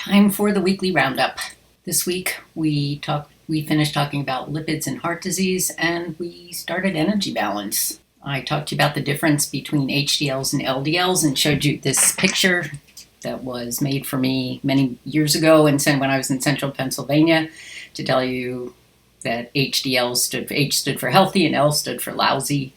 Time for the weekly roundup. This week we finished talking about lipids and heart disease, and we started energy balance. I talked to you about the difference between HDLs and LDLs and showed you this picture that was made for me many years ago and when I was in central Pennsylvania to tell you that H stood for healthy and L stood for lousy.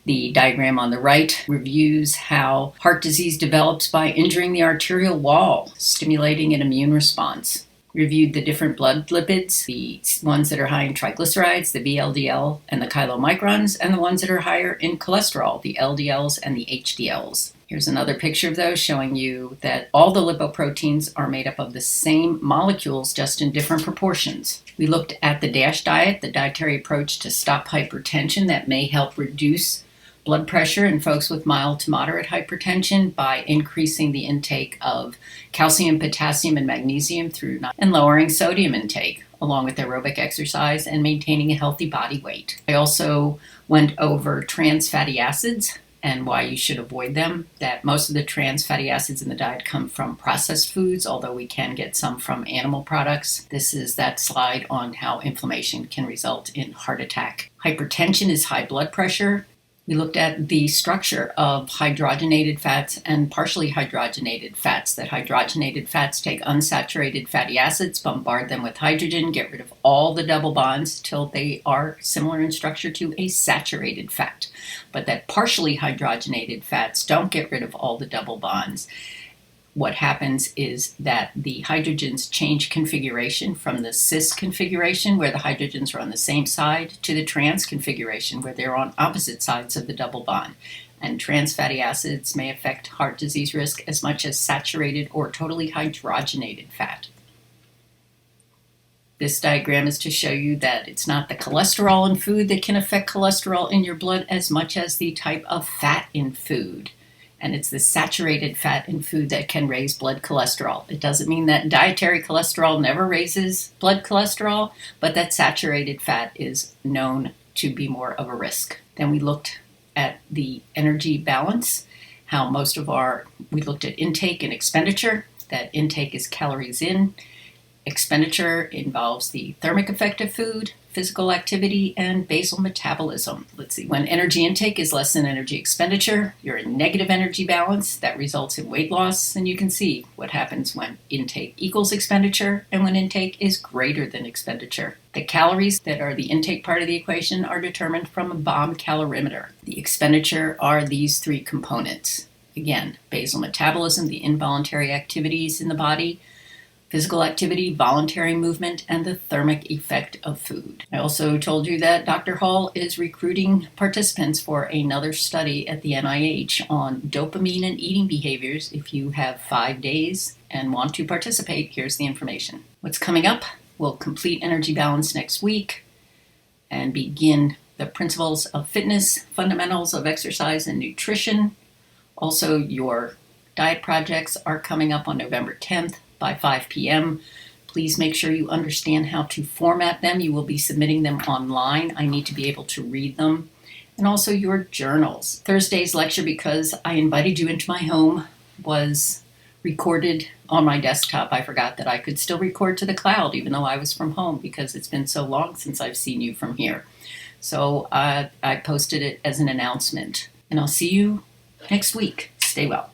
The diagram on the right reviews how heart disease develops by injuring the arterial wall, stimulating an immune response. Reviewed the different blood lipids, the ones that are high in triglycerides, the VLDL and the chylomicrons, and the ones that are higher in cholesterol, the LDLs and the HDLs. Here's another picture of those showing you that all the lipoproteins are made up of the same molecules, just in different proportions. We looked at the DASH diet, the dietary approach to stop hypertension that may help reduce blood pressure in folks with mild to moderate hypertension by increasing the intake of calcium, potassium, and magnesium and lowering sodium intake, along with aerobic exercise and maintaining a healthy body weight. I also went over trans fatty acids and why you should avoid them, that most of the trans fatty acids in the diet come from processed foods, although we can get some from animal products. This is that slide on how inflammation can result in heart attack. Hypertension is high blood pressure. We looked at the structure of hydrogenated fats and partially hydrogenated fats. That hydrogenated fats take unsaturated fatty acids, bombard them with hydrogen, get rid of all the double bonds till they are similar in structure to a saturated fat. But that partially hydrogenated fats don't get rid of all the double bonds. What happens is that the hydrogens change configuration from the cis configuration, where the hydrogens are on the same side, to the trans configuration, where they're on opposite sides of the double bond. And trans fatty acids may affect heart disease risk as much as saturated or totally hydrogenated fat. This diagram is to show you that it's not the cholesterol in food that can affect cholesterol in your blood as much as the type of fat in food. And it's the saturated fat in food that can raise blood cholesterol. It doesn't mean that dietary cholesterol never raises blood cholesterol, but that saturated fat is known to be more of a risk. Then we looked at the energy balance, we looked at intake and expenditure. That intake is calories in. Expenditure involves the thermic effect of food, physical activity, and basal metabolism. Let's see, when energy intake is less than energy expenditure, you're in negative energy balance. That results in weight loss, and you can see what happens when intake equals expenditure and when intake is greater than expenditure. The calories that are the intake part of the equation are determined from a bomb calorimeter. The expenditure are these three components. Again, basal metabolism, the involuntary activities in the body, physical activity, voluntary movement, and the thermic effect of food. I also told you that Dr. Hall is recruiting participants for another study at the NIH on dopamine and eating behaviors. If you have 5 days and want to participate, here's the information. What's coming up? We'll complete energy balance next week and begin the principles of fitness, fundamentals of exercise and nutrition. Also, your diet projects are coming up on November 10th. By 5 p.m. Please make sure you understand how to format them. You will be submitting them online. I need to be able to read them. And also your journals. Thursday's lecture, because I invited you into my home, was recorded on my desktop. I forgot that I could still record to the cloud even though I was from home, because it's been so long since I've seen you from here. So I posted it as an announcement. And I'll see you next week. Stay well.